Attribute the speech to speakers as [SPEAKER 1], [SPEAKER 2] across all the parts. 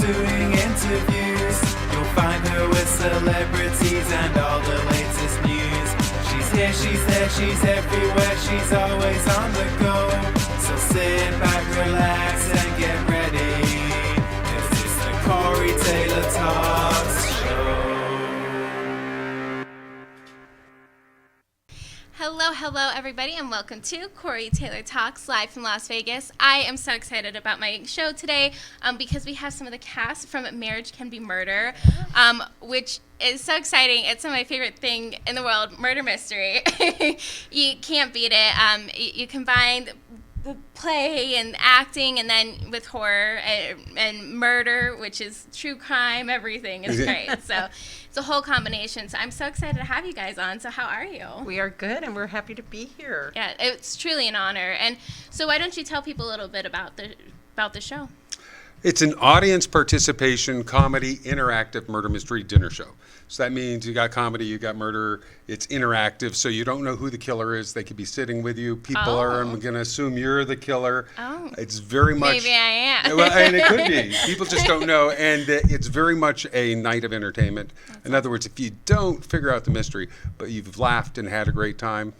[SPEAKER 1] doing interviews. You'll find her with celebrities and all the latest news. She's here, she's there, she's everywhere, she's always on the go. So sit back, relax, and get ready. This is the Corey Taylor Talks Show.
[SPEAKER 2] Hello everybody, and welcome to Corey Taylor Talks live from Las Vegas. I am so excited about my show today because we have some of the cast from Marriage Can Be Murder, which is so exciting. It's my favorite thing in the world, murder mystery. You can't beat it. You combine the play and acting, and then with horror and murder, which is true crime, everything is great. So it's a whole combination. So I'm so excited to have you guys on. So how are you?
[SPEAKER 3] We are good, and we're happy to be here.
[SPEAKER 2] Yeah, it's truly an honor. And so why don't you tell people a little bit about the show?
[SPEAKER 4] It's an audience participation comedy interactive murder mystery dinner show. So that means you got comedy, you got murder. It's interactive, so you don't know who the killer is. They could be sitting with you. People are going to assume you're the killer.
[SPEAKER 2] Oh.
[SPEAKER 4] It's very much.
[SPEAKER 2] Maybe I am.
[SPEAKER 4] Well, and it could be. People just don't know, and it's very much a night of entertainment. In other words, if you don't figure out the mystery, but you've laughed and had a great time,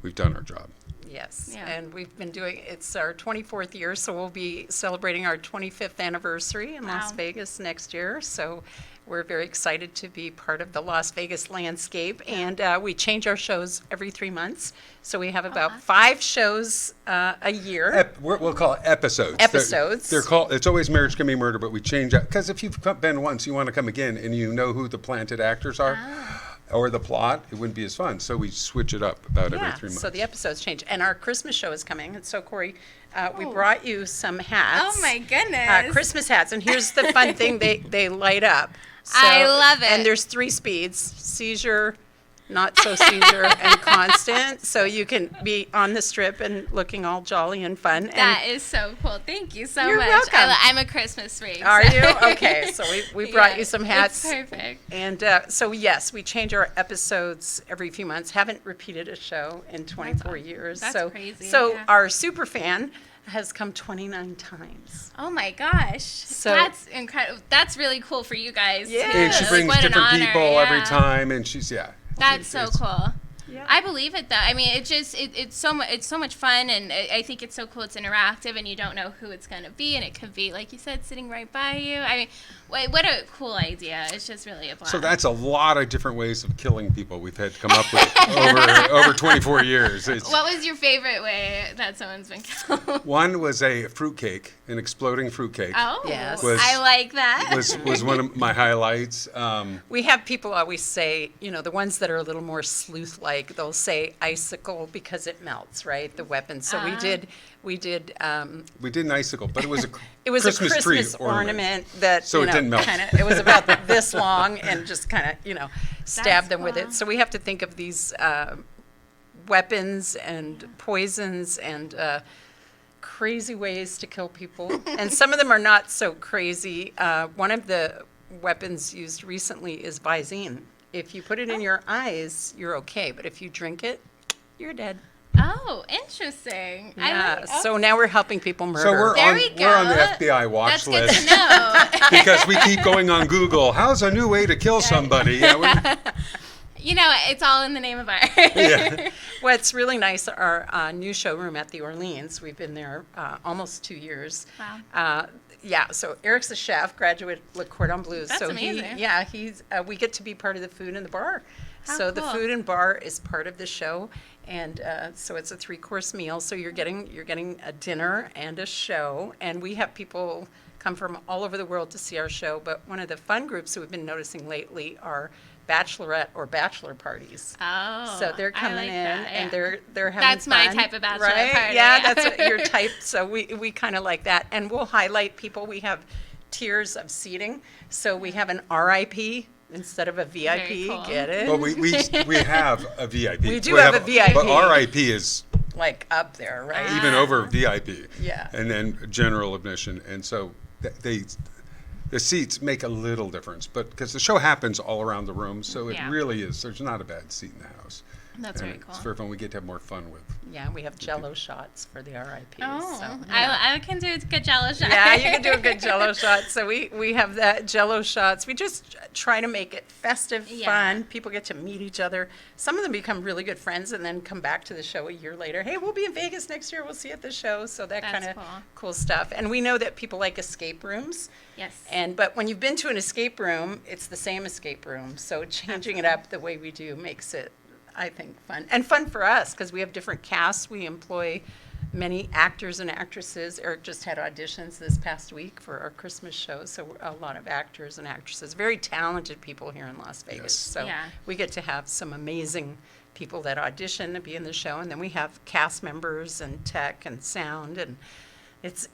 [SPEAKER 4] we've done our job.
[SPEAKER 3] Yes,
[SPEAKER 2] Yeah.
[SPEAKER 3] and we've been doing, it's our 24th year, so we'll be celebrating our 25th anniversary in Las Vegas next year. So we're very excited to be part of the Las Vegas landscape, and we change our shows every 3 months. So we have about 5 shows a year.
[SPEAKER 4] We'll call it episodes.
[SPEAKER 3] Episodes.
[SPEAKER 4] They're called. It's always Marriage Can Be Murder, but we change that because if you've been once, you want to come again, and you know who the planted actors are. Or the plot, it wouldn't be as fun. So we switch it up about every 3 months.
[SPEAKER 3] So the episodes change. And our Christmas show is coming. And so, Corey, we brought you some hats.
[SPEAKER 2] Oh, my goodness.
[SPEAKER 3] Christmas hats. And here's the fun thing, they light up. So,
[SPEAKER 2] I love it.
[SPEAKER 3] And there's 3 speeds: seizure, not so seizure, and constant. So you can be on the strip and looking all jolly and fun.
[SPEAKER 2] That is so cool. Thank you so
[SPEAKER 3] You're
[SPEAKER 2] much.
[SPEAKER 3] welcome.
[SPEAKER 2] I'm a Christmas freak.
[SPEAKER 3] Are
[SPEAKER 2] so.
[SPEAKER 3] you? Okay, so we brought you some hats.
[SPEAKER 2] It's perfect.
[SPEAKER 3] And so, yes, we change our episodes every few months. Haven't repeated a show in 24 years.
[SPEAKER 2] That's
[SPEAKER 3] so,
[SPEAKER 2] crazy,
[SPEAKER 3] So
[SPEAKER 2] yeah.
[SPEAKER 3] our super fan has come 29 times.
[SPEAKER 2] Oh my gosh.
[SPEAKER 3] So
[SPEAKER 2] that's incredible. That's really cool for you guys.
[SPEAKER 3] Yeah.
[SPEAKER 2] too.
[SPEAKER 4] And she
[SPEAKER 2] Like,
[SPEAKER 4] brings
[SPEAKER 2] what an
[SPEAKER 4] different
[SPEAKER 2] honor,
[SPEAKER 4] people
[SPEAKER 2] yeah.
[SPEAKER 4] every time, and she's
[SPEAKER 2] That's so cool.
[SPEAKER 3] Yeah.
[SPEAKER 2] I believe it though. I mean, it's so much fun, and I think it's so cool. It's interactive, and you don't know who it's gonna be, and it could be, like you said, sitting right by you. I mean, what a cool idea! It's just really a blast.
[SPEAKER 4] So that's a lot of different ways of killing people we've had to come up with over 24 years.
[SPEAKER 2] What was your favorite way that someone's been killed?
[SPEAKER 4] One was a fruitcake, an exploding fruitcake.
[SPEAKER 2] Oh,
[SPEAKER 3] Yes.
[SPEAKER 2] I like that.
[SPEAKER 4] Was one of my highlights.
[SPEAKER 3] we have people always say, the ones that are a little more sleuth-like, they'll say icicle because it melts, right? The weapon. So we did.
[SPEAKER 4] We did an icicle, but it was a
[SPEAKER 3] It was
[SPEAKER 4] Christmas
[SPEAKER 3] a Christmas
[SPEAKER 4] tree
[SPEAKER 3] ornament that,
[SPEAKER 4] So it didn't melt.
[SPEAKER 3] it was about this long and just kind of, stab them with
[SPEAKER 2] cool.
[SPEAKER 3] it. So we have to think of these weapons and poisons and crazy ways to kill people. And some of them are not so crazy. One of the weapons used recently is Visine. If you put it in your eyes, you're okay. But if you drink it, you're dead.
[SPEAKER 2] Oh, interesting.
[SPEAKER 3] Yeah. So now we're helping people murder.
[SPEAKER 4] So we're
[SPEAKER 2] There we
[SPEAKER 4] on the
[SPEAKER 2] go.
[SPEAKER 4] FBI watch
[SPEAKER 2] That's good
[SPEAKER 4] list
[SPEAKER 2] to know.
[SPEAKER 4] because we keep going on Google. How's a new way to kill somebody? Yeah,
[SPEAKER 2] It's all in the name of art.
[SPEAKER 4] yeah.
[SPEAKER 3] What's really nice, our new showroom at the Orleans, we've been there almost 2 years.
[SPEAKER 2] Wow.
[SPEAKER 3] So Eric's a chef, graduate Le Cordon Bleu.
[SPEAKER 2] That's
[SPEAKER 3] so
[SPEAKER 2] amazing.
[SPEAKER 3] we get to be part of the food and the bar.
[SPEAKER 2] How
[SPEAKER 3] So the
[SPEAKER 2] cool.
[SPEAKER 3] food and bar is part of the show, and so it's a 3-course meal. So you're getting a dinner and a show, and we have people come from all over the world to see our show. But one of the fun groups that we've been noticing lately are bachelorette or bachelor parties.
[SPEAKER 2] Oh.
[SPEAKER 3] So they're
[SPEAKER 2] I
[SPEAKER 3] coming
[SPEAKER 2] like
[SPEAKER 3] in
[SPEAKER 2] that,
[SPEAKER 3] and
[SPEAKER 2] yeah.
[SPEAKER 3] they're having
[SPEAKER 2] That's my
[SPEAKER 3] fun,
[SPEAKER 2] type of bachelor
[SPEAKER 3] right?
[SPEAKER 2] party,
[SPEAKER 3] Yeah,
[SPEAKER 2] yeah.
[SPEAKER 3] that's your type. So we kind of like that, and we'll highlight people. We have tiers of seating. So we have an RIP instead of a VIP.
[SPEAKER 2] Very cool.
[SPEAKER 3] Get it?
[SPEAKER 4] Well, we have a VIP.
[SPEAKER 3] We do have a VIP.
[SPEAKER 4] But RIP is
[SPEAKER 3] Like up there, right?
[SPEAKER 4] even over VIP.
[SPEAKER 3] Yeah.
[SPEAKER 4] And then general admission, and so the seats make a little difference, but because the show happens all around the room, so it
[SPEAKER 2] Yeah.
[SPEAKER 4] really is. There's not a bad seat in the house.
[SPEAKER 2] That's
[SPEAKER 4] And
[SPEAKER 2] very cool.
[SPEAKER 4] It's very fun. We get to have more fun with.
[SPEAKER 3] Yeah, we have Jello shots for the RIPs.
[SPEAKER 2] Oh,
[SPEAKER 3] so,
[SPEAKER 2] I can do a good Jello shot.
[SPEAKER 3] yeah, you can do a good Jello shot. So we have that Jello shots. We just try to make it festive,
[SPEAKER 2] Yeah.
[SPEAKER 3] fun. People get to meet each other. Some of them become really good friends and then come back to the show a year later. Hey, we'll be in Vegas next year. We'll see you at the show. So that
[SPEAKER 2] That's
[SPEAKER 3] kind of
[SPEAKER 2] cool.
[SPEAKER 3] cool stuff. And we know that people like escape rooms.
[SPEAKER 2] Yes.
[SPEAKER 3] But when you've been to an escape room, it's the same escape room. So changing it up the way we do makes it, I think, fun. And fun for us because we have different casts. We employ many actors and actresses. Eric just had auditions this past week for our Christmas show. So a lot of actors and actresses, very talented people here in Las Vegas.
[SPEAKER 4] Yes.
[SPEAKER 3] So
[SPEAKER 2] Yeah.
[SPEAKER 3] we get to have some amazing people that audition to be in the show. And then we have cast members and tech and sound, and it's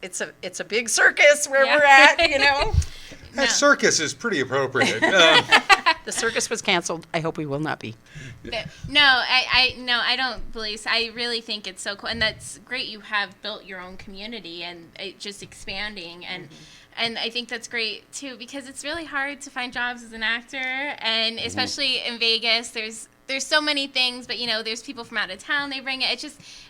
[SPEAKER 3] a big circus where
[SPEAKER 2] Yeah.
[SPEAKER 3] we're at, you know.
[SPEAKER 4] That circus is pretty appropriate.
[SPEAKER 3] The circus was canceled. I hope we will not be.
[SPEAKER 2] No, I don't believe so. I really think it's so cool, and that's great. You have built your own community, and it just expanding, and I think that's great too because it's really hard to find jobs as an actor, and especially in Vegas, there's so many things, but there's people from out of town. They bring it.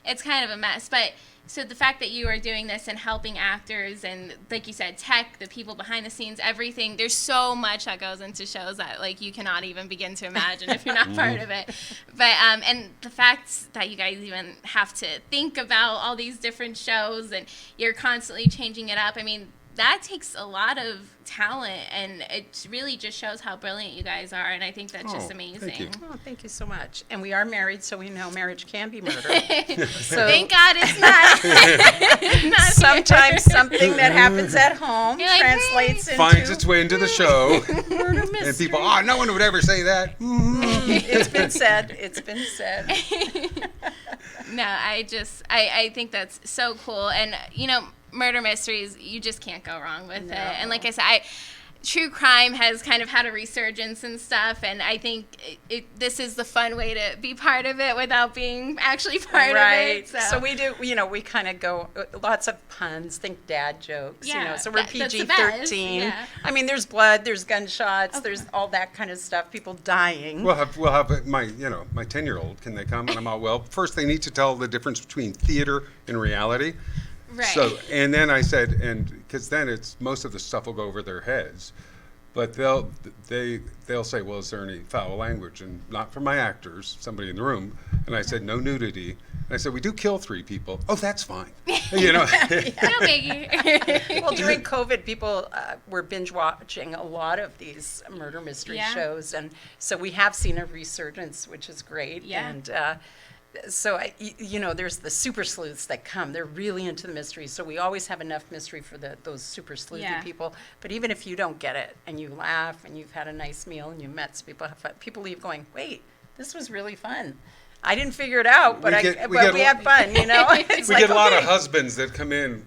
[SPEAKER 2] It's kind of a mess, but. So the fact that you are doing this and helping actors and, like you said, tech, the people behind the scenes, everything, there's so much that goes into shows that, like, you cannot even begin to imagine if you're not part of it. But, and the fact that you guys even have to think about all these different shows and you're constantly changing it up, I mean, that takes a lot of talent, and it really just shows how brilliant you guys are, and I think that's just amazing.
[SPEAKER 4] Thank you.
[SPEAKER 3] Oh, thank you so much. And we are married, so we know marriage can be murder. So
[SPEAKER 2] Thank God it's not.
[SPEAKER 3] sometimes something that happens at home
[SPEAKER 2] You're like,
[SPEAKER 3] translates into
[SPEAKER 4] Finds its way into the show.
[SPEAKER 3] murder
[SPEAKER 4] And
[SPEAKER 3] mystery.
[SPEAKER 4] people, no one would ever say that.
[SPEAKER 3] It's been said. It's been said.
[SPEAKER 2] No, I think that's so cool. And, murder mysteries, you just can't go wrong with it. And like I said, true crime has kind of had a resurgence and stuff, and I think this is the fun way to be part of it without being actually part of it.
[SPEAKER 3] So we do, we kind of go, lots of puns, think dad jokes,
[SPEAKER 2] Yeah,
[SPEAKER 3] so we're
[SPEAKER 2] that's the best,
[SPEAKER 3] PG-13.
[SPEAKER 2] yeah.
[SPEAKER 3] I mean, there's blood, there's gunshots, there's all that kind of stuff, people dying.
[SPEAKER 4] We'll have my 10-year-old. Can they come? And I'm all, well, first they need to tell the difference between theater and reality.
[SPEAKER 2] Right.
[SPEAKER 4] So, and then I said, because then it's most of the stuff will go over their heads, but they'll say, well, is there any foul language? And not from my actors, somebody in the room. And I said, no nudity. And I said, we do kill 3 people. Oh, that's fine.
[SPEAKER 2] No biggie.
[SPEAKER 3] Well, during COVID, people were binge watching a lot of these murder mystery
[SPEAKER 2] Yeah.
[SPEAKER 3] shows, and so we have seen a resurgence, which is great.
[SPEAKER 2] Yeah.
[SPEAKER 3] And so there's the super sleuths that come. They're really into the mystery, so we always have enough mystery for those super sleuthy
[SPEAKER 2] Yeah.
[SPEAKER 3] people. But even if you don't get it, and you laugh, and you've had a nice meal, and you met some people, have fun, people leave going, "Wait, this was really fun. I didn't figure it out, but we had fun." It's
[SPEAKER 4] We
[SPEAKER 3] like,
[SPEAKER 4] get a lot of
[SPEAKER 3] okay.
[SPEAKER 4] husbands that come in,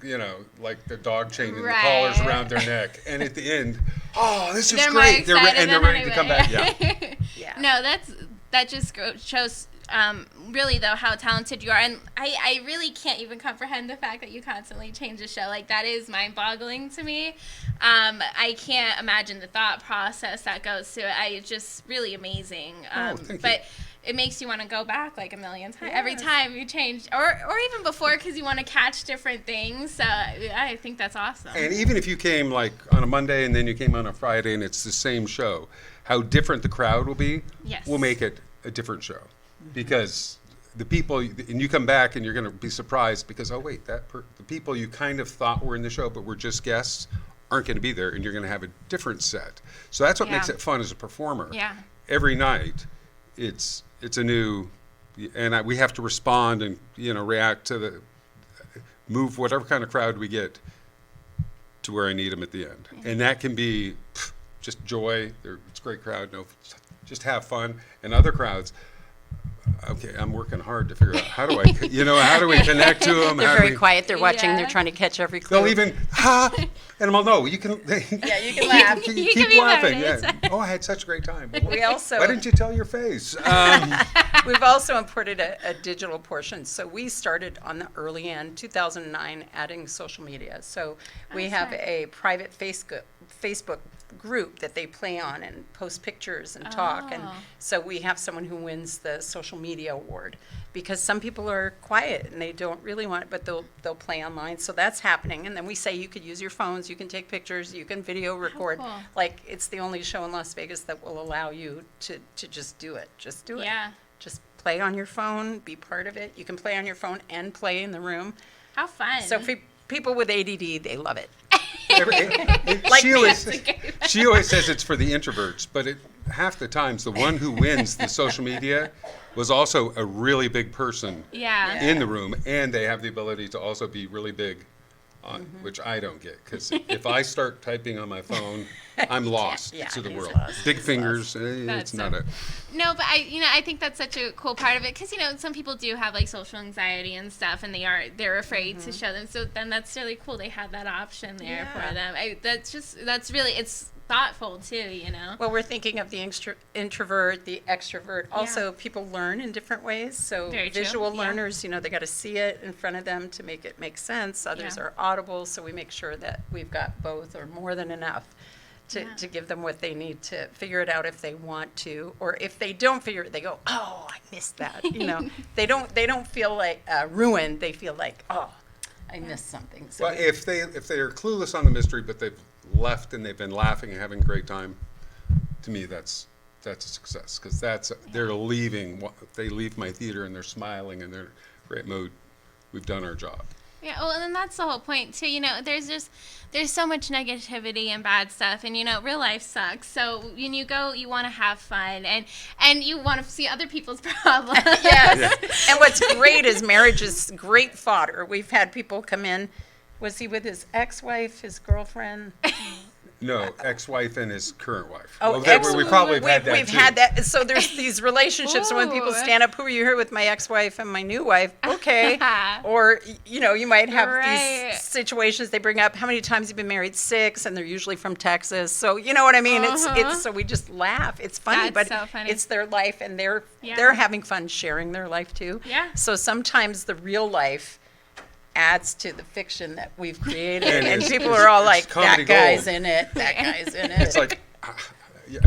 [SPEAKER 4] like the dog chain and the
[SPEAKER 2] Right.
[SPEAKER 4] collars around their neck. And at the end, oh, this is
[SPEAKER 2] They're more
[SPEAKER 4] great.
[SPEAKER 2] excited
[SPEAKER 4] And they're
[SPEAKER 2] than
[SPEAKER 4] ready to come back. Yeah.
[SPEAKER 3] Yeah.
[SPEAKER 2] No, that just shows really though how talented you are, and I really can't even comprehend the fact that you constantly change the show. Like, that is mind-boggling to me. I can't imagine the thought process that goes to it. It's just really amazing.
[SPEAKER 4] Thank
[SPEAKER 2] but
[SPEAKER 4] you.
[SPEAKER 2] it makes you want to go back like a million times every
[SPEAKER 3] Yes.
[SPEAKER 2] time you change, or even before, because you want to catch different things. So I think that's awesome.
[SPEAKER 4] And even if you came like on a Monday and then you came on a Friday and it's the same show, how different the crowd will be
[SPEAKER 2] Yes.
[SPEAKER 4] will make it a different show. Because the people, and you come back and you're going to be surprised because, oh, wait, the people you kind of thought were in the show but were just guests aren't going to be there, and you're going to have a different set. So that's what
[SPEAKER 2] Yeah.
[SPEAKER 4] makes it fun as a performer.
[SPEAKER 2] Yeah.
[SPEAKER 4] Every night, it's a new, and we have to respond and react to move whatever kind of crowd we get to where I need them at the end, and that can be just joy. It's a great crowd. Just have fun, and other crowds. Okay, I'm working hard to figure out how do we connect to them?
[SPEAKER 3] They're
[SPEAKER 4] How do
[SPEAKER 3] very
[SPEAKER 4] we-
[SPEAKER 3] quiet. They're watching.
[SPEAKER 2] Yeah.
[SPEAKER 3] They're trying to catch every clue.
[SPEAKER 4] They'll even and I'm all, no, you can.
[SPEAKER 3] Yeah, you can laugh.
[SPEAKER 2] You
[SPEAKER 4] keep
[SPEAKER 2] can be
[SPEAKER 4] laughing.
[SPEAKER 2] nervous.
[SPEAKER 4] Yeah. Oh, I had such a great time.
[SPEAKER 3] We also
[SPEAKER 4] Why didn't you tell your face?
[SPEAKER 3] we've also imported a digital portion. So we started on the early end, 2009, adding social media. So we have
[SPEAKER 2] smart.
[SPEAKER 3] a private Facebook group that they play on and post pictures and talk. And
[SPEAKER 2] Oh.
[SPEAKER 3] so we have someone who wins the social media award because some people are quiet and they don't really want it, but they'll play online. So that's happening. And then we say you could use your phones, you can take pictures, you can video record.
[SPEAKER 2] cool.
[SPEAKER 3] Like, it's the only show in Las Vegas that will allow you to just do it. Just do it.
[SPEAKER 2] Yeah.
[SPEAKER 3] Just play on your phone, be part of it. You can play on your phone and play in the room.
[SPEAKER 2] How fun.
[SPEAKER 3] So for people with ADD, they love it.
[SPEAKER 4] She always says it's for the introverts, but half the times the one who wins the social media was also a really big person
[SPEAKER 2] Yeah.
[SPEAKER 4] in the room, and they have the ability to also be really big, which I don't get, because if I start typing on my phone, I'm lost
[SPEAKER 3] Yeah,
[SPEAKER 4] to the
[SPEAKER 3] he's
[SPEAKER 4] world.
[SPEAKER 3] lost.
[SPEAKER 4] Big fingers,
[SPEAKER 2] That's
[SPEAKER 4] it's not a.
[SPEAKER 2] No, but I think that's such a cool part of it because some people do have like social anxiety and stuff, and they're afraid to show them. So then that's really cool. They have that option there
[SPEAKER 3] Yeah.
[SPEAKER 2] for them. That's really it's thoughtful too.
[SPEAKER 3] Well, we're thinking of the introvert, the extrovert. Also, people learn in different ways. So
[SPEAKER 2] Very true,
[SPEAKER 3] visual
[SPEAKER 2] yeah.
[SPEAKER 3] learners, they got to see it in front of them to make it make sense. Others
[SPEAKER 2] Yeah.
[SPEAKER 3] are audible, so we make sure that we've got both or more than enough to give them what they need to figure it out if they want to, or if they don't figure it, they go, "Oh, I missed that." They don't feel like ruined. They feel like, "Oh, I missed something." So
[SPEAKER 4] Well, if they are clueless on the mystery, but they've left and they've been laughing and having a great time, to me that's a success, because they're leaving. If they leave my theater and they're smiling and they're in a great mood, we've done our job.
[SPEAKER 2] Yeah, well, and that's the whole point too. There's so much negativity and bad stuff, and real life sucks. So when you go, you want to have fun, and you want to see other people's problems.
[SPEAKER 3] Yes. And what's great is marriage is great fodder. We've had people come in. Was he with his ex-wife, his girlfriend?
[SPEAKER 4] No, ex-wife and his current wife.
[SPEAKER 3] Oh,
[SPEAKER 4] We probably have had that
[SPEAKER 3] We've
[SPEAKER 4] too.
[SPEAKER 3] had that. So there's these relationships when people
[SPEAKER 2] Ooh.
[SPEAKER 3] stand up, "Who are you here with? My ex-wife and my new wife." Okay. Or, you might have
[SPEAKER 2] Right.
[SPEAKER 3] these situations they bring up. "How many times have you been married?" 6, and they're usually from Texas. So, you know what I mean? It's so we just laugh. It's funny,
[SPEAKER 2] That's
[SPEAKER 3] but
[SPEAKER 2] so funny.
[SPEAKER 3] it's their life, and they're
[SPEAKER 2] Yeah.
[SPEAKER 3] having fun sharing their life too.
[SPEAKER 2] Yeah.
[SPEAKER 3] So sometimes the real life adds to the fiction that we've created,
[SPEAKER 4] And
[SPEAKER 3] and
[SPEAKER 4] it's-
[SPEAKER 3] people
[SPEAKER 4] it's-
[SPEAKER 3] are all
[SPEAKER 4] it's
[SPEAKER 3] like,
[SPEAKER 4] comedy
[SPEAKER 3] "That guy's
[SPEAKER 4] gold."
[SPEAKER 3] in it, that guy's in it."
[SPEAKER 4] It's like,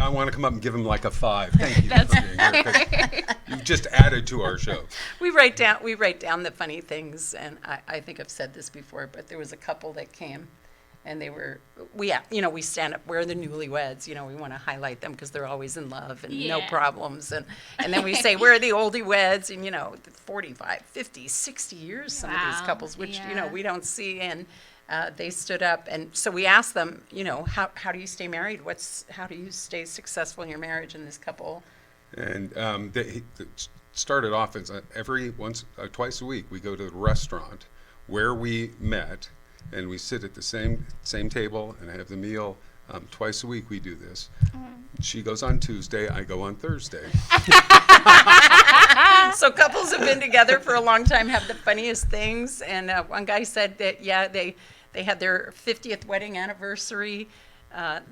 [SPEAKER 4] I want to come up and give him like a 5. Thank you for being here, 'cause you've just added to our show.
[SPEAKER 3] We write down the funny things, and I think I've said this before, but there was a couple that came, and we stand up. We're the newlyweds, we want to highlight them because they're always in love and no
[SPEAKER 2] Yeah.
[SPEAKER 3] problems, and then we say we're the oldie weds, and 45, 50, 60 years some of these
[SPEAKER 2] Wow.
[SPEAKER 3] couples, which
[SPEAKER 2] Yeah.
[SPEAKER 3] we don't see, and they stood up, and so we asked them, how do you stay married? How do you stay successful in your marriage? And this couple.
[SPEAKER 4] And they started off as twice a week we go to the restaurant where we met, and we sit at the same table and have the meal. Twice a week we do this. She goes on Tuesday, I go on Thursday.
[SPEAKER 3] So couples have been together for a long time, have the funniest things. And one guy said that, they had their 50th wedding anniversary.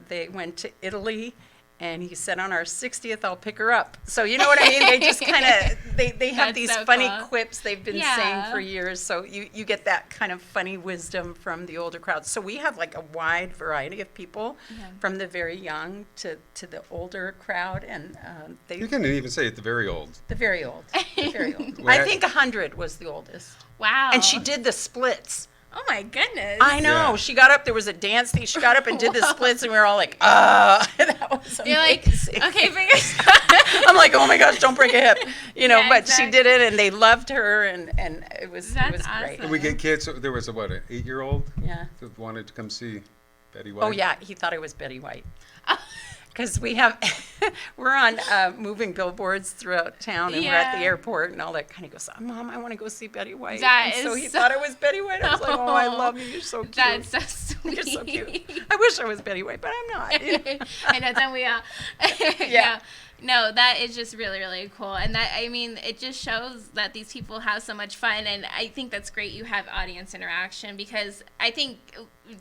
[SPEAKER 3] They went to Italy. And he said, "On our 60th, I'll pick her up." So you know what I mean? They just kind of, they have
[SPEAKER 2] That's
[SPEAKER 3] these
[SPEAKER 2] so
[SPEAKER 3] funny
[SPEAKER 2] cool.
[SPEAKER 3] quips they've been
[SPEAKER 2] Yeah.
[SPEAKER 3] saying for years. So you get that kind of funny wisdom from the older crowd. So we have like a wide variety of people, from the very young to the older crowd. And
[SPEAKER 4] You can even say at the very old.
[SPEAKER 3] the very old. The very old.
[SPEAKER 4] Well,
[SPEAKER 3] I think 100 was the oldest.
[SPEAKER 2] Wow.
[SPEAKER 3] And she did the splits.
[SPEAKER 2] Oh my goodness.
[SPEAKER 3] I know.
[SPEAKER 4] Yeah.
[SPEAKER 3] She got up. There was a dance thing. She got up and did the splits, and we were all like, that was
[SPEAKER 2] You're like,
[SPEAKER 3] amazing.
[SPEAKER 2] okay, fingers.
[SPEAKER 3] I'm like, "Oh my gosh, don't break a hip,"
[SPEAKER 2] Yeah,
[SPEAKER 3] but she
[SPEAKER 2] exactly.
[SPEAKER 3] did it, and they loved her, and it was
[SPEAKER 2] That's
[SPEAKER 3] great.
[SPEAKER 2] awesome.
[SPEAKER 4] And we get kids. There was an 8-year-old
[SPEAKER 3] Yeah.
[SPEAKER 4] that wanted to come see Betty White.
[SPEAKER 3] Oh yeah, he thought it was Betty White. Because we're on moving billboards throughout town, and we're at the
[SPEAKER 2] Yeah.
[SPEAKER 3] airport and all that kind of goes, "Mom, I want to go see Betty White."
[SPEAKER 2] That
[SPEAKER 3] And so
[SPEAKER 2] is
[SPEAKER 3] he
[SPEAKER 2] so-
[SPEAKER 3] thought it was Betty White. I was like, "Oh, I love you. You're so cute."
[SPEAKER 2] That's so sweet.
[SPEAKER 3] You're so cute. I wish I was Betty White, but I'm not.
[SPEAKER 2] I know, don't we all?
[SPEAKER 3] Yeah.
[SPEAKER 2] No, that is just really, really cool. And it just shows that these people have so much fun. And I think that's great you have audience interaction, because I think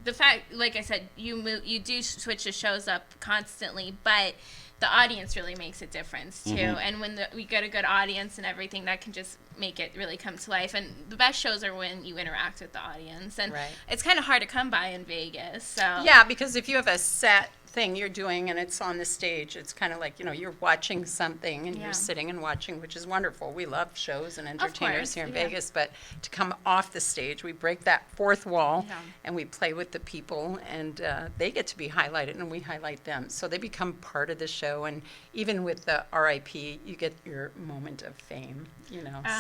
[SPEAKER 2] the fact, like I said, you do switch the shows up constantly, but the audience really makes a difference too. And when we get a good audience and everything, that can just make it really come to life. And the best shows are when you interact with the audience. And
[SPEAKER 3] Right.
[SPEAKER 2] it's kind of hard to come by in Vegas. So
[SPEAKER 3] Yeah, because if you have a set thing you're doing and it's on the stage. It's kind of like, you're watching something and
[SPEAKER 2] Yeah.
[SPEAKER 3] you're sitting and watching, which is wonderful. We love shows and entertainers
[SPEAKER 2] course,
[SPEAKER 3] here in
[SPEAKER 2] yeah.
[SPEAKER 3] Vegas, but to come off the stage, we break that fourth wall
[SPEAKER 2] Yeah.
[SPEAKER 3] and we play with the people, and they get to be highlighted and we highlight them. So they become part of the show, and even with the RIP, you get your moment of fame,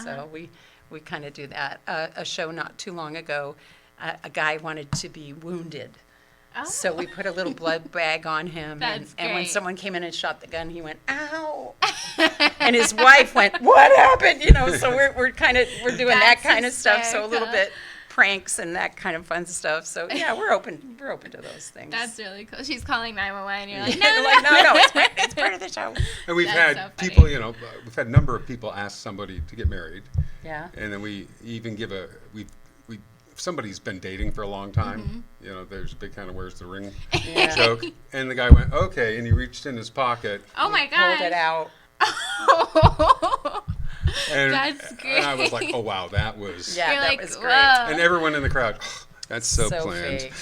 [SPEAKER 3] So we kind of do that. A show not too long ago, a guy wanted to be wounded.
[SPEAKER 2] Oh.
[SPEAKER 3] So we put a little blood bag on him,
[SPEAKER 2] That's
[SPEAKER 3] and when
[SPEAKER 2] great.
[SPEAKER 3] someone came in and shot the gun, he went, "Ow!" And his wife went, "What happened?" So we're doing that
[SPEAKER 2] That's
[SPEAKER 3] kind of stuff. So a little
[SPEAKER 2] hysterical.
[SPEAKER 3] bit pranks and that kind of fun stuff. So yeah, we're open to those things.
[SPEAKER 2] That's really cool. She's calling 911. And you're like,
[SPEAKER 3] They're
[SPEAKER 2] no,
[SPEAKER 3] like, no, it's part of the show.
[SPEAKER 4] And we've
[SPEAKER 2] That's
[SPEAKER 4] had
[SPEAKER 2] so funny.
[SPEAKER 4] people, we've had a number of people ask somebody to get married.
[SPEAKER 3] Yeah.
[SPEAKER 4] And then we even give we if somebody's been dating for a long time, there's a big kind of where's the ring
[SPEAKER 3] Yeah.
[SPEAKER 4] joke. And the guy went, okay, and he reached in his pocket.
[SPEAKER 2] Oh my god.
[SPEAKER 3] Pulled it out.
[SPEAKER 4] And,
[SPEAKER 2] That's
[SPEAKER 4] and I was
[SPEAKER 2] great.
[SPEAKER 4] like, oh wow, that was.
[SPEAKER 3] Yeah,
[SPEAKER 2] You're
[SPEAKER 3] that
[SPEAKER 2] like,
[SPEAKER 3] was
[SPEAKER 2] whoa.
[SPEAKER 3] great.
[SPEAKER 4] And everyone in the crowd, that's so planned.
[SPEAKER 3] fake.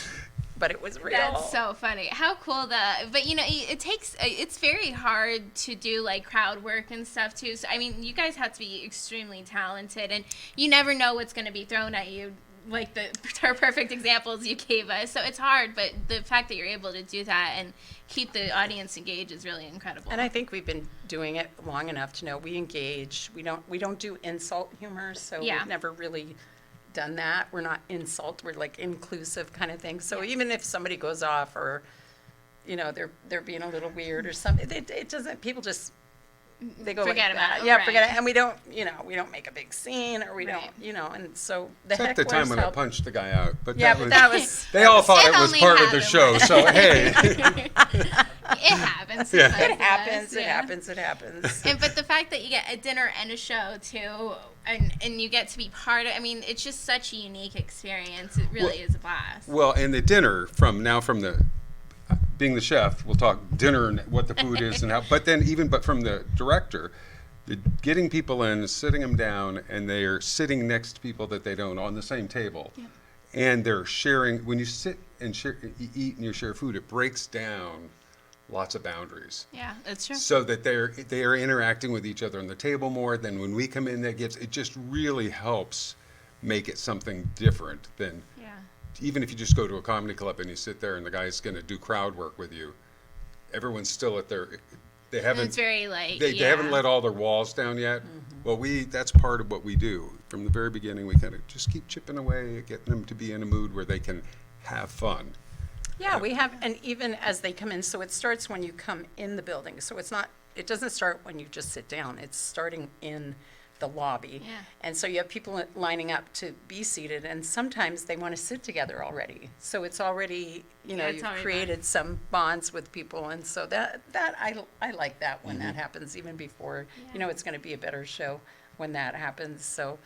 [SPEAKER 3] But it was real.
[SPEAKER 2] That's so funny. How cool but it takes, it's very hard to do like crowd work and stuff too. So, I mean, you guys have to be extremely talented, and you never know what's going to be thrown at you, like the perfect examples you gave us. So it's hard, but the fact that you're able to do that and keep the audience engaged is really incredible.
[SPEAKER 3] And I think we've been doing it long enough to know we engage. We don't do insult humor, so
[SPEAKER 2] Yeah.
[SPEAKER 3] we've never really done that. We're not insult. We're like inclusive kind of thing. So even if somebody goes off or, they're being a little weird or something, it doesn't. People just they go
[SPEAKER 2] Forget
[SPEAKER 3] like
[SPEAKER 2] about
[SPEAKER 3] that.
[SPEAKER 2] it,
[SPEAKER 3] Yeah,
[SPEAKER 2] right.
[SPEAKER 3] forget it. And we don't make a big scene or we
[SPEAKER 2] Right.
[SPEAKER 3] don't. And so the
[SPEAKER 4] Except the time
[SPEAKER 3] hecklers
[SPEAKER 4] when I
[SPEAKER 3] help.
[SPEAKER 4] punched the guy out. But
[SPEAKER 3] Yeah,
[SPEAKER 4] that
[SPEAKER 3] but
[SPEAKER 4] was,
[SPEAKER 3] that was.
[SPEAKER 4] they all thought
[SPEAKER 2] It
[SPEAKER 4] it was
[SPEAKER 2] only
[SPEAKER 4] part of the
[SPEAKER 2] happened
[SPEAKER 4] show.
[SPEAKER 2] once.
[SPEAKER 4] So hey,
[SPEAKER 2] It happens.
[SPEAKER 4] Yeah.
[SPEAKER 2] sometimes
[SPEAKER 3] It
[SPEAKER 2] with
[SPEAKER 3] happens.
[SPEAKER 2] us,
[SPEAKER 3] It
[SPEAKER 2] yeah.
[SPEAKER 3] happens. It happens.
[SPEAKER 2] But the fact that you get a dinner and a show too, and you get to be part of, I mean, it's just such a unique experience. It really is a blast.
[SPEAKER 4] well, and the dinner from the being the chef, we'll talk dinner and what the food is and how. But then but from the director, getting people in, sitting them down, and they are sitting next to people that they don't on the same table, and they're sharing. When you sit and eat and you share food, it breaks down lots of boundaries.
[SPEAKER 2] Yeah, that's true.
[SPEAKER 4] So that they are interacting with each other on the table more than when we come in. It just really helps make it something different than
[SPEAKER 2] Yeah.
[SPEAKER 4] even if you just go to a comedy club and you sit there and the guy's going to do crowd work with you. Everyone's still at their. They
[SPEAKER 2] And
[SPEAKER 4] haven't.
[SPEAKER 2] it's very like,
[SPEAKER 4] They haven't let all their walls down yet. Well, that's part of what we do from the very beginning. We kind of just keep chipping away at getting them to be in a mood where they can have fun.
[SPEAKER 3] Yeah, we have, and even as they come in, so it starts when you come in the building. So it doesn't start when you just sit down. It's starting in the lobby.
[SPEAKER 2] Yeah.
[SPEAKER 3] And so you have people lining up to be seated, and sometimes they want to sit together already. So it's already,
[SPEAKER 2] Yeah, it's
[SPEAKER 3] you've
[SPEAKER 2] already
[SPEAKER 3] created some bonds with people. And so that I like that when that happens, even before, it's going to be a better show when that happens. So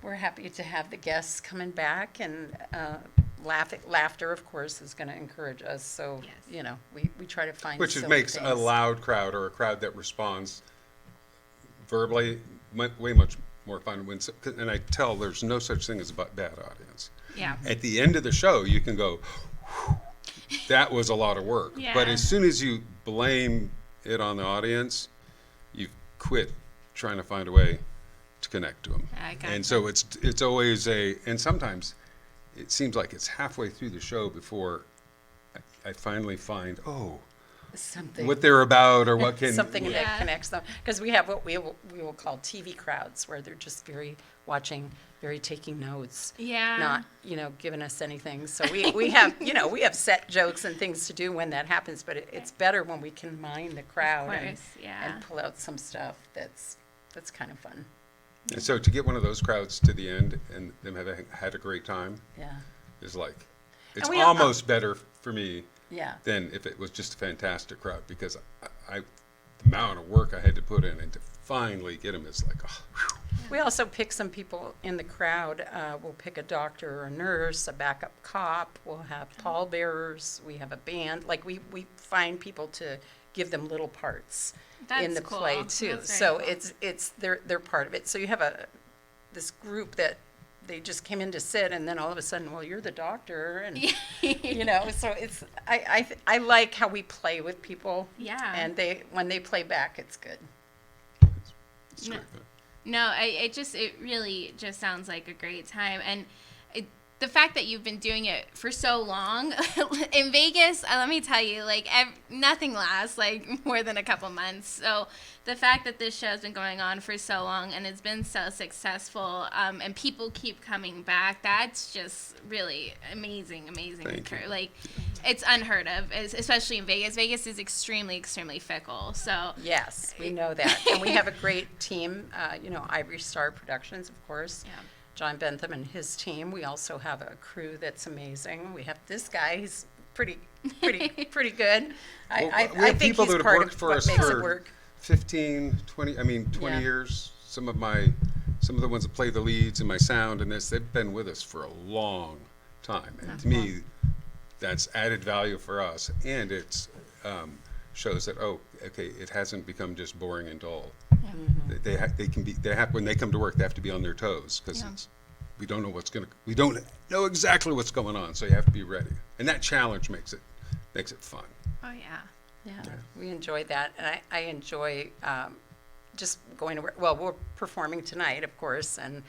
[SPEAKER 3] we're happy to have the guests coming back, and laughter, of course, is going to encourage us. So,
[SPEAKER 2] Yes.
[SPEAKER 3] we try to find
[SPEAKER 4] Which
[SPEAKER 3] silly
[SPEAKER 4] makes a
[SPEAKER 3] things.
[SPEAKER 4] loud crowd or a crowd that responds verbally way much more fun. And I tell there's no such thing as a bad audience.
[SPEAKER 2] Yeah.
[SPEAKER 4] At the end of the show, you can go, "Whew, that was a lot of work."
[SPEAKER 2] Yeah.
[SPEAKER 4] But as soon as you blame it on the audience, you quit trying to find a way to connect to them.
[SPEAKER 2] I got
[SPEAKER 4] And so it's always and sometimes it seems like it's halfway through the show before I finally find,
[SPEAKER 3] something.
[SPEAKER 4] what they're about or what can.
[SPEAKER 3] Something
[SPEAKER 2] Yeah.
[SPEAKER 3] that connects them. Because we have what we will call TV crowds, where they're just very watching, very taking notes.
[SPEAKER 2] Yeah.
[SPEAKER 3] Not, giving us anything. So we have, we have set jokes and things to do when that happens, but it's better when we can mine the crowd
[SPEAKER 2] course, yeah.
[SPEAKER 3] and pull out some stuff that's kind of fun.
[SPEAKER 4] And so to get one of those crowds to the end and them have had a great time
[SPEAKER 3] Yeah.
[SPEAKER 4] is like, it's
[SPEAKER 3] we
[SPEAKER 4] almost better for me
[SPEAKER 3] Yeah.
[SPEAKER 4] than if it was just a fantastic crowd, because the amount of work I had to put in and to finally get them is like, whew.
[SPEAKER 3] We also pick some people in the crowd. We'll pick a doctor or a nurse, a backup cop. We'll have pallbearers. We have a band. Like we find people to give them little parts in
[SPEAKER 2] That's
[SPEAKER 3] the
[SPEAKER 2] cool.
[SPEAKER 3] play too.
[SPEAKER 2] That's very
[SPEAKER 3] So
[SPEAKER 2] cool.
[SPEAKER 3] it's they're part of it. So you have this group that they just came in to sit, and then all of a sudden, well, you're the doctor, and you know, so it's I like how we play with people.
[SPEAKER 2] Yeah.
[SPEAKER 3] And when they play back, it's good.
[SPEAKER 4] It's terrific.
[SPEAKER 2] No, it really just sounds like a great time. And the fact that you've been doing it for so long in Vegas, let me tell you, like, nothing lasts like more than a couple months. So the fact that this show's been going on for so long and it's been so successful, and people keep coming back, that's just really amazing.
[SPEAKER 4] Thank you.
[SPEAKER 2] Like, it's unheard of, especially in Vegas. Vegas is extremely, extremely fickle. So
[SPEAKER 3] Yes, we know that. And we have a great team, you know, Ivory Star Productions, of course.
[SPEAKER 2] Yeah.
[SPEAKER 3] John Bentham and his team. We also have a crew that's amazing. We have this guy, he's pretty good.
[SPEAKER 4] Well,
[SPEAKER 3] I
[SPEAKER 4] we have
[SPEAKER 3] think
[SPEAKER 4] people
[SPEAKER 3] he's
[SPEAKER 4] that have
[SPEAKER 3] part
[SPEAKER 4] worked
[SPEAKER 3] of
[SPEAKER 4] for
[SPEAKER 3] what
[SPEAKER 4] us
[SPEAKER 3] makes it
[SPEAKER 4] for
[SPEAKER 3] work.
[SPEAKER 4] 15, 20, 20
[SPEAKER 3] Yeah.
[SPEAKER 4] years. Some of the ones that play the leads in my sound and this, they've been with us for a long time. And to me, that's added value for us. And it's shows that, oh, okay, it hasn't become just boring and dull. When they come to work, they have to be on their toes because we don't know exactly what's going on. So you have to be ready. And that challenge makes it fun.
[SPEAKER 2] Oh, yeah.
[SPEAKER 3] Yeah, we enjoy that. And I enjoy just going to work. Well, we're performing tonight, of course, and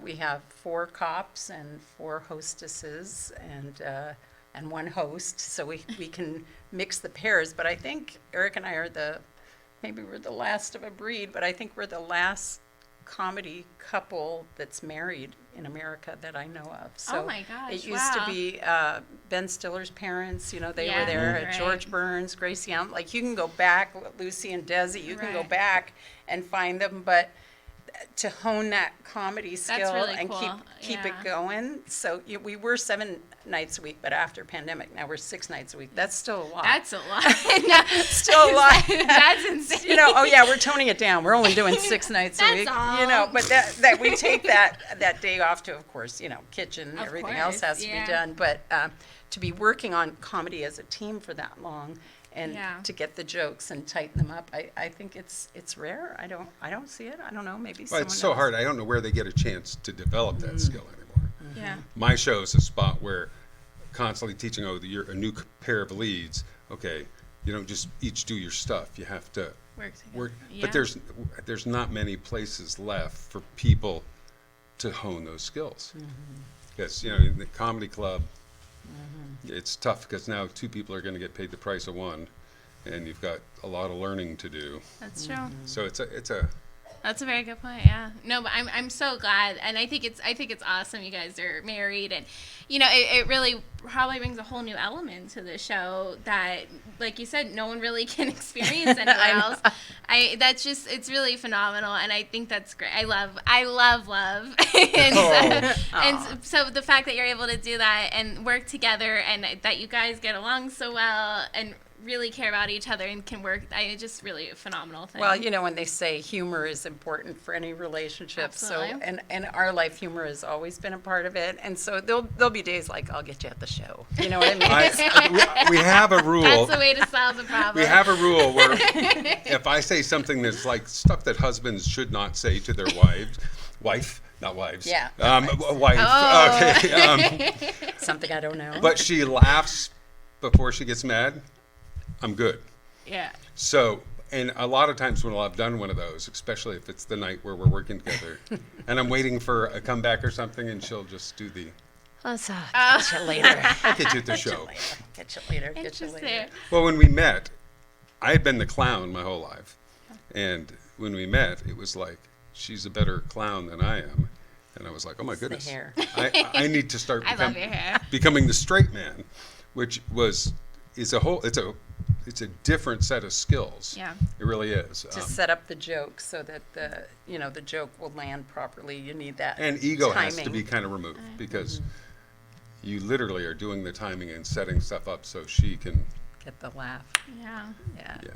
[SPEAKER 3] we have 4 cops and 4 hostesses and 1 host, so we can mix the pairs. But I think Eric and I are maybe we're the last of a breed, but I think we're the last comedy couple that's married in America that I know of. So
[SPEAKER 2] Oh my gosh,
[SPEAKER 3] it used to
[SPEAKER 2] wow.
[SPEAKER 3] be Ben Stiller's parents, you know, they
[SPEAKER 2] Yeah,
[SPEAKER 3] were there,
[SPEAKER 2] right.
[SPEAKER 3] George Burns, Gracie Allen, like you can go back, Lucy and Desi, you can go
[SPEAKER 2] Right.
[SPEAKER 3] back and find them, but to hone that comedy skill
[SPEAKER 2] really
[SPEAKER 3] and
[SPEAKER 2] cool.
[SPEAKER 3] keep
[SPEAKER 2] Yeah.
[SPEAKER 3] it going. So we were 7 nights a week, but after pandemic, now we're 6 nights a week. That's still a lot.
[SPEAKER 2] That's a lot. No,
[SPEAKER 3] still a lot.
[SPEAKER 2] That's insane.
[SPEAKER 3] You know, oh yeah, we're toning it down. We're only doing 6 nights a
[SPEAKER 2] That's
[SPEAKER 3] week.
[SPEAKER 2] all.
[SPEAKER 3] You know, but that we take that day off to, of course, you know, kitchen,
[SPEAKER 2] Of
[SPEAKER 3] everything else
[SPEAKER 2] course,
[SPEAKER 3] has to
[SPEAKER 2] yeah.
[SPEAKER 3] be done. But to be working on comedy as a team for that long, and
[SPEAKER 2] Yeah.
[SPEAKER 3] to get the jokes and tighten them up, I think it's rare. I don't see it. I don't know. Maybe
[SPEAKER 4] Well,
[SPEAKER 3] someone
[SPEAKER 4] it's so
[SPEAKER 3] else.
[SPEAKER 4] hard. I don't know where they get a chance to develop that skill anymore.
[SPEAKER 2] Yeah.
[SPEAKER 4] My show is a spot where constantly teaching, you're a new pair of leads. Okay, you don't just each do your stuff. You have to
[SPEAKER 2] Work together.
[SPEAKER 4] work.
[SPEAKER 2] Yeah.
[SPEAKER 4] But there's not many places left for people to hone those skills. Because, you know, in the comedy club, it's tough because now 2 people are going to get paid the price of 1, and you've got a lot of learning to do.
[SPEAKER 2] That's true.
[SPEAKER 4] So it's a
[SPEAKER 2] That's a very good point. Yeah. No, but I'm so glad, and I think it's awesome. You guys are married, and you know it really probably brings a whole new element to the show that, like you said, no one really can experience anywhere
[SPEAKER 3] I know.
[SPEAKER 2] else. It's really phenomenal, and I think that's great. I love, and, so the fact that you're able to do that and work together, and that you guys get along so well, and really care about each other and can work. It's just really a phenomenal thing.
[SPEAKER 3] Well, you know, when they say humor is important for any relationship,
[SPEAKER 2] Absolutely.
[SPEAKER 3] so and our life humor has always been a part of it, and so there'll be days like I'll get you at the show. You know what I mean?
[SPEAKER 4] we have a rule.
[SPEAKER 2] That's the way to solve the problem.
[SPEAKER 4] We have a rule where if I say something that's like stuff that husbands should not say to their wife, not wives.
[SPEAKER 3] Yeah,
[SPEAKER 4] wife.
[SPEAKER 2] Oh.
[SPEAKER 4] Okay.
[SPEAKER 3] Something I don't know.
[SPEAKER 4] But she laughs before she gets mad. I'm good.
[SPEAKER 2] Yeah.
[SPEAKER 4] So, and a lot of times when I've done one of those, especially if it's the night where we're working together, and I'm waiting for a comeback or something, and she'll just do the,
[SPEAKER 3] Let's get you later.
[SPEAKER 4] I'll get you at the show.
[SPEAKER 3] Get you later. Get you
[SPEAKER 2] Interesting.
[SPEAKER 3] later.
[SPEAKER 4] Well, when we met, I had been the clown my whole life. And when we met, it was like, she's a better clown than I am. And I was like, oh my goodness.
[SPEAKER 3] hair.
[SPEAKER 4] I need to start
[SPEAKER 2] I love your hair.
[SPEAKER 4] becoming the straight man, which it's a different set of skills.
[SPEAKER 2] Yeah.
[SPEAKER 4] It really is.
[SPEAKER 3] To set up the joke so that the joke will land properly. You need that
[SPEAKER 4] And ego
[SPEAKER 3] timing.
[SPEAKER 4] has to be kind of removed because you literally are doing the timing and setting stuff up so she can,
[SPEAKER 3] Get the laugh.
[SPEAKER 2] Yeah.
[SPEAKER 3] Yeah.
[SPEAKER 4] yeah.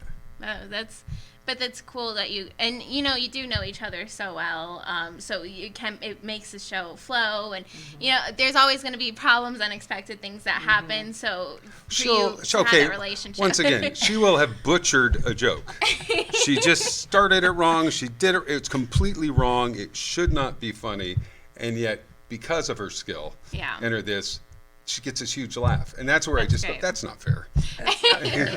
[SPEAKER 2] That's cool that you do know each other so well. So it makes the show flow, and there's always going to be problems, unexpected things that happen. So for you to have that relationship.
[SPEAKER 4] Once again, she will have butchered a joke. She just started it wrong. She did it. It's completely wrong. It should not be funny, and yet because of her skill
[SPEAKER 2] Yeah.
[SPEAKER 4] and her this, she gets this huge laugh. And that's where I
[SPEAKER 2] That's
[SPEAKER 4] just
[SPEAKER 2] great.
[SPEAKER 4] go, that's not fair.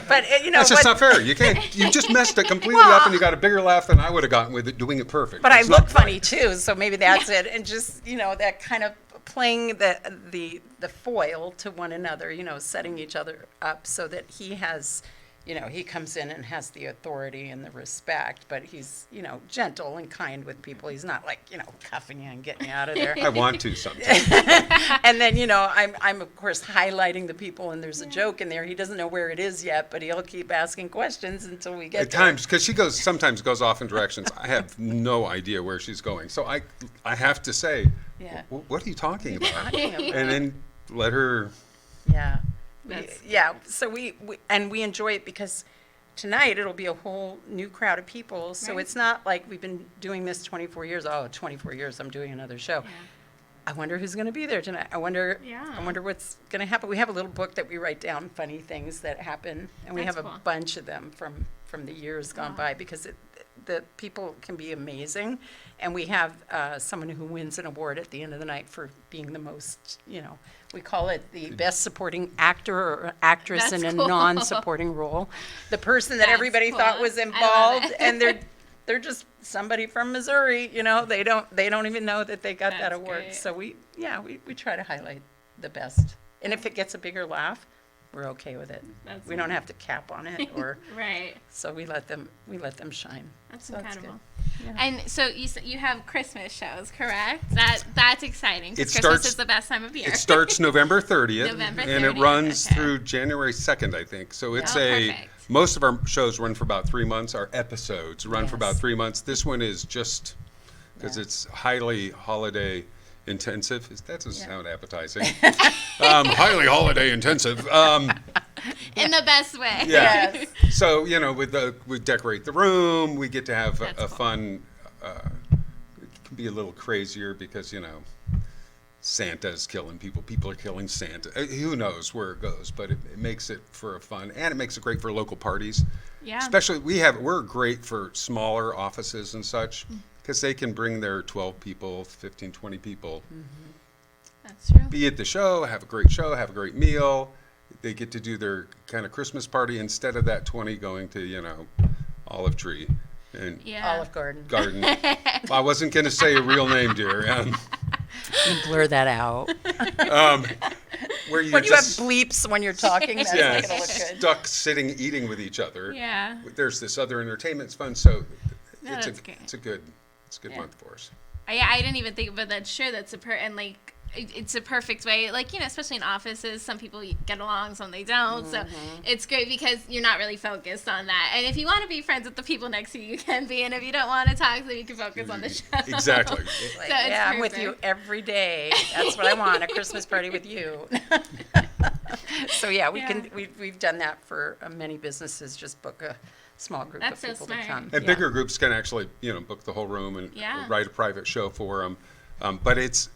[SPEAKER 3] But, you know,
[SPEAKER 4] That's just
[SPEAKER 3] what-
[SPEAKER 4] not fair. You can't, you just messed it completely up and you got a bigger laugh than I would have gotten with it doing it perfect.
[SPEAKER 3] but I
[SPEAKER 4] It's not
[SPEAKER 3] look funny
[SPEAKER 4] right.
[SPEAKER 3] too, so maybe that's it. And just, you know, that kind of playing the foil to one another, you know, setting each other up so that he has, you know, he comes in and has the authority and the respect, but he's, you know, gentle and kind with people. He's not like, you know, cuffing you and getting you out of there.
[SPEAKER 4] I want to sometimes.
[SPEAKER 3] And then, you know, I'm of course highlighting the people, and there's a joke in there. He doesn't know where it is yet, but he'll keep asking questions until we get
[SPEAKER 4] At
[SPEAKER 3] there.
[SPEAKER 4] times, because she sometimes goes off in directions. I have no idea where she's going. So I have to say,
[SPEAKER 3] Yeah.
[SPEAKER 4] What are you talking about?
[SPEAKER 3] Talking about.
[SPEAKER 4] And then let her,
[SPEAKER 3] Yeah.
[SPEAKER 2] That's-
[SPEAKER 3] Yeah, so we enjoy it because tonight it'll be a whole new crowd of people. So
[SPEAKER 2] Right.
[SPEAKER 3] it's not like we've been doing this 24 years. Oh, 24 years, I'm doing another show. I wonder who's going to be there tonight. I wonder what's going to happen. We have a little book that we write down funny things that happen, and we
[SPEAKER 2] That's
[SPEAKER 3] have a
[SPEAKER 2] cool.
[SPEAKER 3] bunch of them from the years gone by because the people can be amazing, and we have someone who wins an award at the end of the night for being the most, you know, we call it the best supporting actor or actress
[SPEAKER 2] That's
[SPEAKER 3] in a
[SPEAKER 2] cool.
[SPEAKER 3] non-supporting role. The person that
[SPEAKER 2] That's
[SPEAKER 3] everybody
[SPEAKER 2] cool.
[SPEAKER 3] thought was
[SPEAKER 2] I love
[SPEAKER 3] involved,
[SPEAKER 2] it.
[SPEAKER 3] and they're just somebody from Missouri, you know, they don't even know that they got that
[SPEAKER 2] That's
[SPEAKER 3] award.
[SPEAKER 2] great.
[SPEAKER 3] So we try to highlight the best. And if it gets a bigger laugh, we're okay with it.
[SPEAKER 2] That's
[SPEAKER 3] We don't have to cap on it or,
[SPEAKER 2] Right.
[SPEAKER 3] so we let them shine.
[SPEAKER 2] That's
[SPEAKER 3] So that's
[SPEAKER 2] incredible.
[SPEAKER 3] good.
[SPEAKER 2] And so you have Christmas shows, correct? That's exciting. 'Cause
[SPEAKER 4] It
[SPEAKER 2] Christmas
[SPEAKER 4] starts-
[SPEAKER 2] is the best time of year.
[SPEAKER 4] it starts November 30th.
[SPEAKER 2] November
[SPEAKER 4] And it
[SPEAKER 2] 30th,
[SPEAKER 4] runs
[SPEAKER 2] okay.
[SPEAKER 4] through January 2nd, I think. So it's
[SPEAKER 2] Oh, perfect.
[SPEAKER 4] most of our shows run for about 3 months. Our episodes run for about
[SPEAKER 3] Yes.
[SPEAKER 4] 3 months. This one is just, because
[SPEAKER 3] Yeah.
[SPEAKER 4] it's highly holiday intensive. That doesn't
[SPEAKER 3] Yeah.
[SPEAKER 4] sound appetizing. Highly holiday intensive.
[SPEAKER 2] In the best way.
[SPEAKER 4] Yeah.
[SPEAKER 3] Yes.
[SPEAKER 4] So, you know, we decorate the room. We get to have
[SPEAKER 2] That's
[SPEAKER 4] a
[SPEAKER 2] cool.
[SPEAKER 4] fun, it can be a little crazier because, you know, Santa's killing people. People are killing Santa. Who knows where it goes, but it makes it for a fun, and it makes it great for local parties.
[SPEAKER 2] Yeah.
[SPEAKER 4] Especially, we're great for smaller offices and such because they can bring their 12 people, 15, 20 people,
[SPEAKER 2] That's true.
[SPEAKER 4] be at the show, have a great meal. They get to do their kind of Christmas party instead of that 20 going to, you know, Olive Tree and
[SPEAKER 2] Yeah.
[SPEAKER 3] Olive Garden.
[SPEAKER 4] Garden. I wasn't going to say a real name, dear.
[SPEAKER 3] Blur that out.
[SPEAKER 4] Where you
[SPEAKER 3] When you have
[SPEAKER 4] just
[SPEAKER 3] bleeps when you're talking, that's
[SPEAKER 4] yeah,
[SPEAKER 3] not gonna look good.
[SPEAKER 4] stuck sitting eating with each other.
[SPEAKER 2] Yeah.
[SPEAKER 4] There's this other entertainment fun, so
[SPEAKER 2] No,
[SPEAKER 4] it's
[SPEAKER 2] that's great.
[SPEAKER 4] it's a good
[SPEAKER 2] Yeah.
[SPEAKER 4] month for us.
[SPEAKER 2] I didn't even think about that. Sure, that's and like it's a perfect way. Like, you know, especially in offices, some people get along, some they don't. So it's great because you're not really focused on that. And if you want to be friends with the people next to you, you can be. And if you don't want to talk, then you can focus on the show.
[SPEAKER 4] Exactly.
[SPEAKER 3] Like,
[SPEAKER 2] So it's
[SPEAKER 3] yeah, I'm with you
[SPEAKER 2] perfect.
[SPEAKER 3] every day. That's what I want, a Christmas party with you. So yeah, we've done that for many businesses, just book a small group
[SPEAKER 2] That's so
[SPEAKER 3] of people
[SPEAKER 2] smart.
[SPEAKER 3] to come.
[SPEAKER 4] And
[SPEAKER 3] Yeah.
[SPEAKER 4] bigger groups can actually, you know, book the whole room and
[SPEAKER 2] Yeah.
[SPEAKER 4] write a private show for them. But it's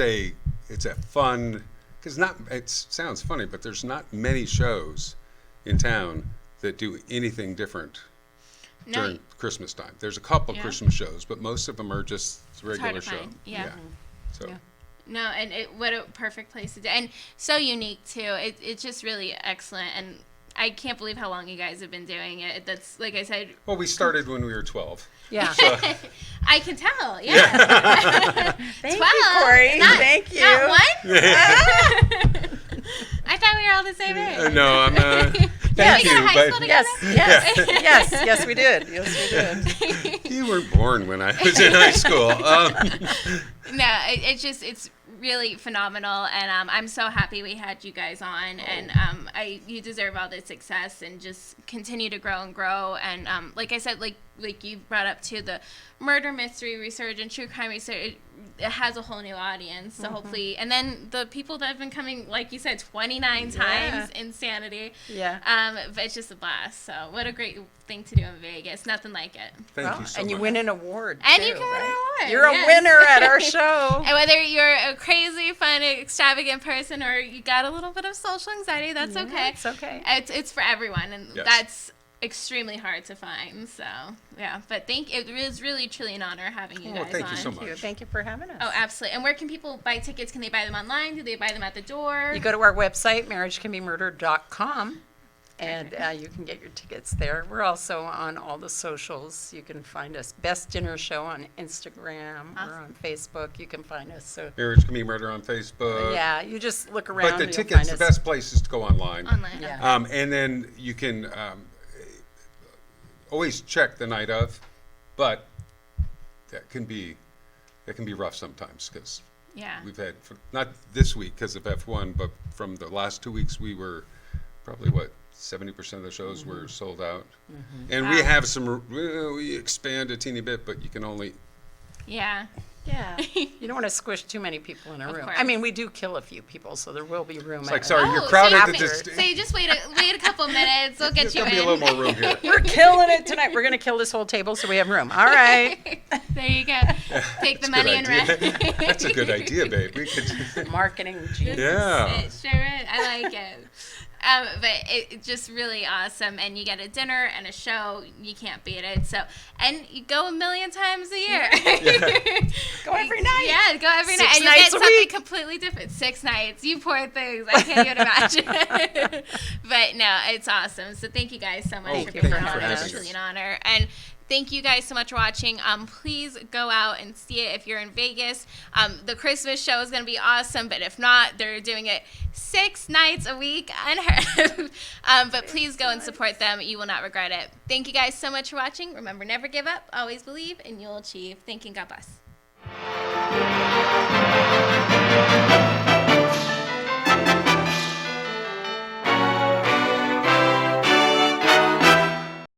[SPEAKER 4] a fun, because it sounds funny, but there's not many shows in town that do anything different
[SPEAKER 2] No,
[SPEAKER 4] during Christmas time. There's a couple
[SPEAKER 2] Yeah.
[SPEAKER 4] Christmas shows, but most of them are just
[SPEAKER 2] it's
[SPEAKER 4] regular
[SPEAKER 2] hard to
[SPEAKER 4] show.
[SPEAKER 2] find. Yeah.
[SPEAKER 4] So
[SPEAKER 3] Yeah.
[SPEAKER 2] No, and what a perfect place to do, and so unique too. It's just really excellent, and I can't believe how long you guys have been doing it. That's, like I said,
[SPEAKER 4] well, we started when we were 12.
[SPEAKER 3] Yeah.
[SPEAKER 2] I can tell. Yeah.
[SPEAKER 3] Thank
[SPEAKER 2] 12,
[SPEAKER 3] you, Corey.
[SPEAKER 2] not-
[SPEAKER 3] Thank you.
[SPEAKER 2] Not one? I thought we were all the same age.
[SPEAKER 4] No, I'm
[SPEAKER 3] Yes.
[SPEAKER 4] thank
[SPEAKER 2] We go to
[SPEAKER 4] you,
[SPEAKER 2] high school
[SPEAKER 4] but
[SPEAKER 3] Yes, we did. Yes, we did.
[SPEAKER 4] you weren't born when I was in high school.
[SPEAKER 2] No, it's really phenomenal, and I'm so happy we had you guys on, and you deserve all the success, and just continue to grow and grow, and like I said, like you brought up too, the murder mystery research and true crime research, it has a whole new audience, so hopefully, and then the people that have been coming, like you said, 29 times, insanity.
[SPEAKER 3] Yeah.
[SPEAKER 2] But it's just a blast. So what a great thing to do in Vegas. Nothing like it.
[SPEAKER 4] Thank
[SPEAKER 3] Well,
[SPEAKER 4] you so
[SPEAKER 3] and
[SPEAKER 4] much.
[SPEAKER 3] you win an award.
[SPEAKER 2] And
[SPEAKER 3] too,
[SPEAKER 2] you can win an
[SPEAKER 3] right?
[SPEAKER 2] award,
[SPEAKER 3] You're a
[SPEAKER 2] yes.
[SPEAKER 3] winner at our show.
[SPEAKER 2] And whether you're a crazy, fun, extravagant person or you got a little bit of social anxiety, that's
[SPEAKER 3] Yeah,
[SPEAKER 2] okay.
[SPEAKER 3] it's okay.
[SPEAKER 2] It's for everyone, and
[SPEAKER 4] Yes.
[SPEAKER 2] that's extremely hard to find. So yeah, but it was really truly an honor having you
[SPEAKER 4] Well,
[SPEAKER 2] guys
[SPEAKER 4] thank
[SPEAKER 2] on.
[SPEAKER 4] you so much.
[SPEAKER 3] Thank you for having us.
[SPEAKER 2] Oh, absolutely. And where can people buy tickets? Can they buy them online? Do they buy them at the door?
[SPEAKER 3] You go to our website, marriagecanbemurdered.com, and you can get your tickets there. We're also on all the socials. You can find us Best Dinner Show on Instagram or on Facebook. You can find us. So
[SPEAKER 4] Marriage Can Be Murder on Facebook.
[SPEAKER 3] yeah, you just look around.
[SPEAKER 4] But the
[SPEAKER 3] and you'll
[SPEAKER 4] tickets,
[SPEAKER 3] find
[SPEAKER 4] the
[SPEAKER 3] us.
[SPEAKER 4] best place is to go online.
[SPEAKER 2] Online.
[SPEAKER 3] Yeah.
[SPEAKER 4] And then you can always check the night of, but that can be rough sometimes because
[SPEAKER 2] Yeah.
[SPEAKER 4] we've had, not this week because of F1, but from the last 2 weeks we were probably 70% of the shows were sold out. And we have we expand a teeny bit, but you can only.
[SPEAKER 2] Yeah.
[SPEAKER 3] Yeah. You don't want to squish too many people in a
[SPEAKER 2] Of
[SPEAKER 3] room.
[SPEAKER 2] course.
[SPEAKER 3] I mean, we do kill a few people, so there will be room.
[SPEAKER 4] It's like,
[SPEAKER 3] at-
[SPEAKER 4] sorry, you're
[SPEAKER 2] Oh,
[SPEAKER 4] crowded.
[SPEAKER 2] so
[SPEAKER 4] to
[SPEAKER 2] you,
[SPEAKER 4] just,
[SPEAKER 2] so you just wait a couple minutes. We'll get you
[SPEAKER 4] there'll
[SPEAKER 2] in.
[SPEAKER 4] be a little more room here.
[SPEAKER 3] We're killing it tonight. We're going to kill this whole table so we have room. All right.
[SPEAKER 2] There you go. Take the
[SPEAKER 4] That's a good
[SPEAKER 2] money and
[SPEAKER 4] idea.
[SPEAKER 2] run.
[SPEAKER 4] That's a good idea, babe. We could.
[SPEAKER 3] Marketing genius.
[SPEAKER 4] Yeah.
[SPEAKER 2] It sure is. I like it. But it's just really awesome, and you get a dinner and a show. You can't beat it. So, and you go a million times a year.
[SPEAKER 3] Go every night.
[SPEAKER 2] Yeah, go every
[SPEAKER 3] 6
[SPEAKER 2] night, and you
[SPEAKER 3] nights
[SPEAKER 2] get
[SPEAKER 3] a
[SPEAKER 2] something
[SPEAKER 3] week.
[SPEAKER 2] completely different. 6 nights, you poor things. I can't even imagine. But no, it's awesome. So thank you guys so much
[SPEAKER 4] Oh,
[SPEAKER 2] for
[SPEAKER 3] thank
[SPEAKER 2] being
[SPEAKER 3] you
[SPEAKER 2] on.
[SPEAKER 3] for having
[SPEAKER 2] It's
[SPEAKER 3] us.
[SPEAKER 2] truly an honor. And thank you guys so much for watching. Please go out and see it if you're in Vegas. The Christmas show is going to be awesome, but if not, they're doing it 6 nights a week. Unheard of. But please go and support them. You will not regret it. Thank you guys so much for watching. Remember, never give up, always believe, and you'll achieve. Thank you, and God bless.